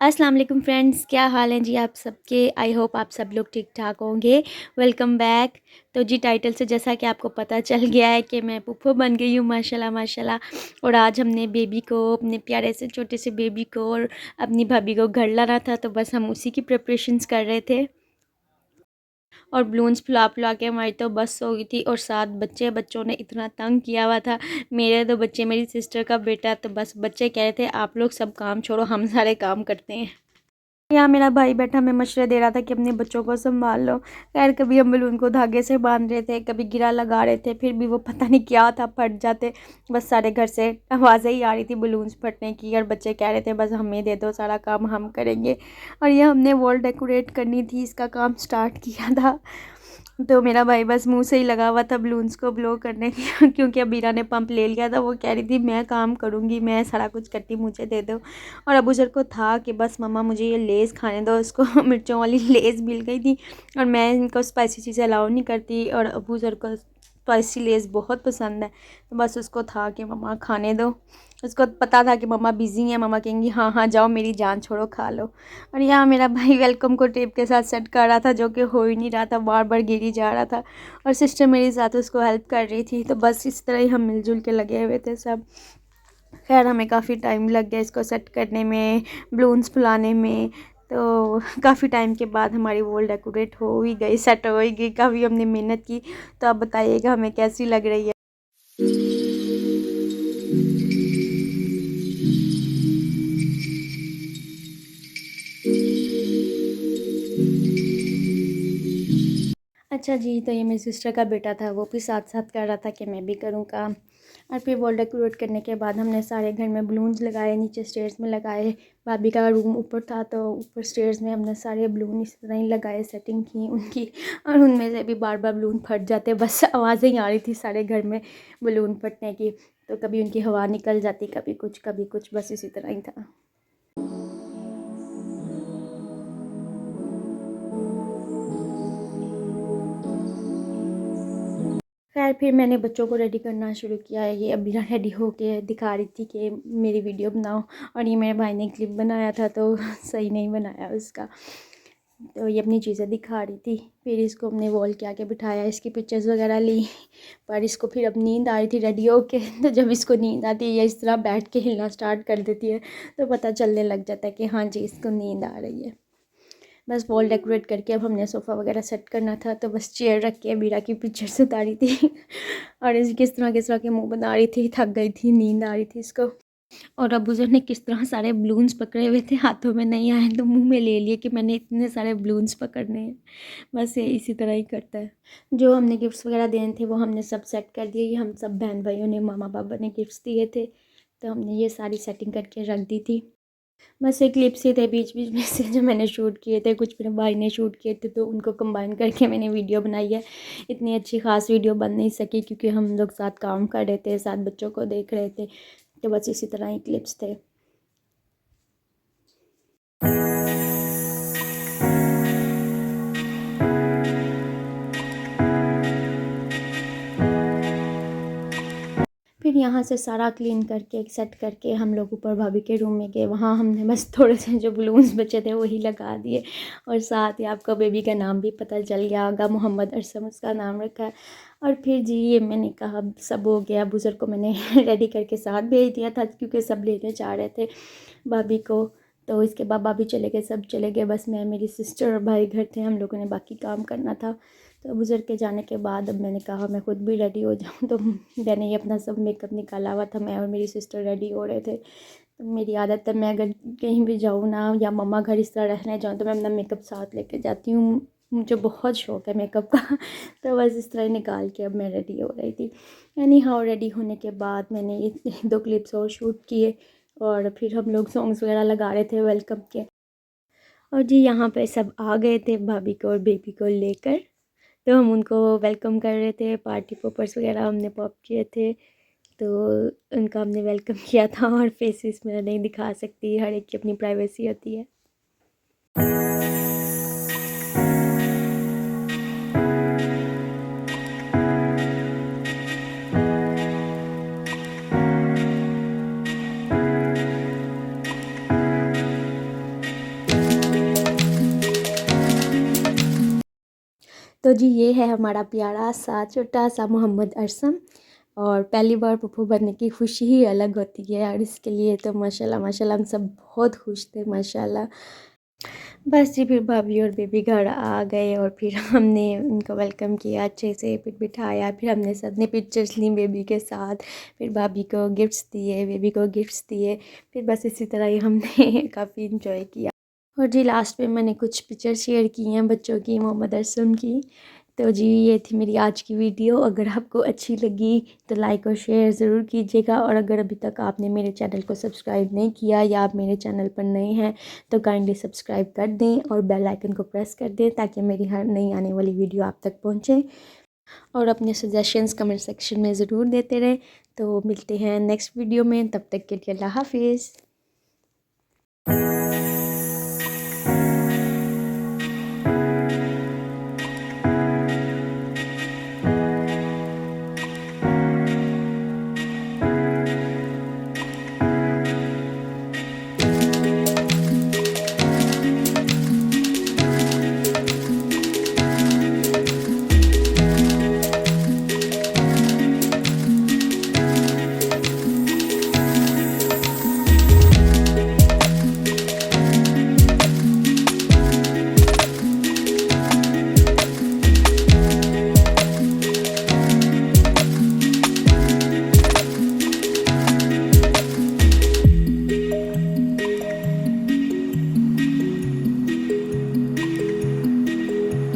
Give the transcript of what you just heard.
अस्सलाम वालेकुम फ्रेंड्स, क्या हाल हैं जी आप सबके। आई होप आप सब लोग ठीक ठाक होंगे। Welcome back. तो जी टाइटल से जैसा कि आपको पता चल गया है कि मैं पुप्पो बन गई हूँ माशाल्लाह माशाल्लाह। और आज हमने बेबी को, अपने प्यारे से छोटे से बेबी को और अपनी भाभी को घर लाना था, तो बस हम उसी की प्रिपरेशंस कर रहे थे। और बलून्स फुला फुला के हमारी तो बस हो गई थी। और 7 बच्चे, बच्चों ने इतना तंग किया हुआ था। मेरे 2 बच्चे, मेरी सिस्टर का बेटा, तो बस बच्चे कह रहे थे आप लोग सब काम छोड़ो, हम सारे काम करते हैं। यहाँ मेरा भाई बैठा हमें मशवरे दे रहा था कि अपने बच्चों को संभाल लो। खैर, कभी हम बलून को धागे से बांध रहे थे, कभी गिरा लगा रहे थे, फिर भी वो पता नहीं क्या था, फट जाते। बस सारे घर से आवाज़ें ही आ रही थी बलून्स फटने की, और बच्चे कह रहे थे बस हमें दे दो, सारा काम हम करेंगे। और ये हमने वॉल डेकोरेट करनी थी, इसका काम स्टार्ट किया था। तो मेरा भाई बस मुंह से ही लगा हुआ था बलून्स को ब्लो करने की क्योंकि अबीरा ने पंप ले लिया था। वो कह रही थी मैं काम करूँगी, मैं सारा कुछ करती, मुझे दे दो। और अबू सर को था कि बस मम्मा मुझे ये लेज़ खाने दो, इसको मिर्चों वाली लेज़ मिल गई थी। और मैं इनको स्पाइसी चीज़ें अलाउ नहीं करती, और अबू सर को स्पाइसी लेज़ बहुत पसंद है। तो बस उसको था कि मम्मा खाने दो। उसको पता था कि मम्मा बिज़ी हैं, मम्मा कहेंगी हाँ हाँ जाओ मेरी जान छोड़ो, खा लो। और यहाँ मेरा भाई वेलकम को टेप के साथ सेट कर रहा था, जो कि हो ही नहीं रहा था, बार बार गिर ही जा रहा था। और सिस्टर मेरे साथ उसको हेल्प कर रही थी। तो बस इस तरह ही हम मिलजुल के लगे हुए थे सब। खैर, हमें काफ़ी टाइम लग गया इसको सेट करने में, बलून्स फुलाने में। तो काफ़ी टाइम के बाद हमारी वॉल डेकोरेट हो ही गई, सेट हो ही गई। काफ़ी हमने मेहनत की। तो आप बताइएगा हमें कैसी लग रही है। अच्छा जी, तो ये मेरी सिस्टर का बेटा था, वो भी साथ साथ कर रहा था कि मैं भी करूँ काम। और फिर वॉल डेकोरेट करने के बाद हमने सारे घर में बलून्स लगाए, नीचे स्टेयर्स में लगाए। भाभी का रूम ऊपर था, तो ऊपर स्टेयर्स में हमने सारे बलून इस तरह ही लगाए, सेटिंग की उनकी। और उनमें से भी बार बार बलून फट जाते, बस आवाज़ें ही आ रही थी सारे घर में बलून फटने की। तो कभी उनकी हवा निकल जाती, कभी कुछ, बस इसी तरह ही था। खैर, फिर मैंने बच्चों को रेडी करना शुरू किया है। ये अभी रेडी होके दिखा रही थी कि मेरी वीडियो बनाओ। और ये मेरे भाई ने क्लिप बनाया था, तो सही नहीं बनाया उसका। तो ये अपनी चीज़ें दिखा रही थी। फिर इसको हमने वॉल के आके बिठाया, इसकी पिक्चर्स वगैरह ली। पर इसको फिर अब नींद आ रही थी रेडी होके। तो जब इसको नींद आती है, ये इस तरह बैठ के हिलना स्टार्ट कर देती है, तो पता चलने लग जाता है कि हाँ जी, इसको नींद आ रही है। बस वॉल डेकोरेट करके अब हमने सोफ़ा वगैरह सेट करना था, तो बस चेयर रख के बीरा की पिक्चर्स उतारी थी। और इस किस तरह के मुंह बना रही थी, थक गई थी, नींद आ रही थी इसको। और अबूज़र ने किस तरह सारे बलून्स पकड़े हुए थे, हाथों में नहीं आए तो मुंह में ले लिए कि मैंने इतने सारे बलून्स पकड़ने हैं। बस ये इसी तरह ही करता है। जो हमने गिफ्ट्स वगैरह देने थे वो हमने सब सेट कर दिए। ये हम सब बहन भाइयों ने, मामा पापा ने गिफ्ट्स दिए थे, तो हमने ये सारी सेटिंग करके रख दी थी। बस एक क्लिप्स ही थे बीच बीच में से जो मैंने शूट किए थे, कुछ मेरे भाई ने शूट किए थे, तो उनको कंबाइन करके मैंने वीडियो बनाई है। इतनी अच्छी खास वीडियो बन नहीं सकी क्योंकि हम लोग साथ काम कर रहे थे, साथ बच्चों को देख रहे थे। तो बस इसी तरह ही क्लिप्स थे। फिर यहाँ से सारा क्लीन करके सेट करके हम लोग ऊपर भाभी के रूम में गए। वहाँ हमने बस थोड़े से जो बलून्स बचे थे वही लगा दिए। और साथ ही आपको बेबी का नाम भी पता चल गया होगा, मोहम्मद अरसम उसका नाम रखा है। और फिर जी ये मैंने कहा सब हो गया, बुज़ुर्ग को मैंने रेडी करके साथ भेज दिया था क्योंकि सब लेने जा रहे थे भाभी को। तो इसके बाद भाभी चले गए, सब चले गए, बस मैं, मेरी सिस्टर और भाई घर थे। हम लोगों ने बाकी काम करना था। तो गुज़र के जाने के बाद अब मैंने कहा मैं खुद भी रेडी हो जाऊँ। तो मैंने ये अपना सब मेकअप निकाला हुआ था, मैं और मेरी सिस्टर रेडी हो रहे थे। तो मेरी आदत है, मैं अगर कहीं भी जाऊँ ना, या मम्मा घर इस तरह रहने जाऊँ, तो मैं अपना मेकअप साथ लेके जाती हूँ। मुझे बहुत शौक़ है मेकअप का। तो बस इस तरह निकाल के अब मैं रेडी हो रही थी। यानी हाँ, रेडी होने के बाद मैंने ये 2 क्लिप्स और शूट किए। और फिर हम लोग सॉन्ग्स वगैरह लगा रहे थे वेलकम के। और जी यहाँ पे सब आ गए थे भाभी को और बेबी को लेकर। तो हम उनको वेलकम कर रहे थे, पार्टी पॉपर्स वगैरह हमने पॉप किए थे। तो उनका हमने वेलकम किया था। और फेसेस मैं नहीं दिखा सकती, हर एक की अपनी प्राइवेसी होती है। तो जी ये है हमारा प्यारा सा छोटा सा मोहम्मद अरसम, और पहली बार पप्पू बनने की खुशी ही अलग होती है, और इसके लिए तो माशाल्लाह माशाल्लाह हम सब बहुत खुश थे माशाल्लाह। बस जी फिर भाभी और बेबी घर आ गए और फिर हमने उनको वेलकम किया अच्छे से, फिर बिठाया, फिर हमने सब ने पिक्चर्स ली बेबी के साथ, फिर भाभी को गिफ्ट्स दिए, बेबी को गिफ्ट्स दिए, फिर बस इसी तरह ही हमने काफ़ी इंजॉय किया। और जी लास्ट में मैंने कुछ पिक्चर शेयर की हैं बच्चों की, मोहम्मद अरसम की। तो जी ये थी मेरी आज की वीडियो। अगर आपको अच्छी लगी तो लाइक और शेयर ज़रूर कीजिएगा, और अगर अभी तक आपने मेरे चैनल को सब्सक्राइब नहीं किया या आप मेरे चैनल पर नए हैं तो काइंडली सब्सक्राइब कर दें और बेल आइकन को प्रेस कर दें ताकि मेरी हर नई आने वाली वीडियो आप तक पहुँचे। और अपने सजेशंस कमेंट सेक्शन में ज़रूर देते रहें। तो मिलते हैं नेक्स्ट वीडियो में, तब तक के लिए अल्लाह हाफिज़।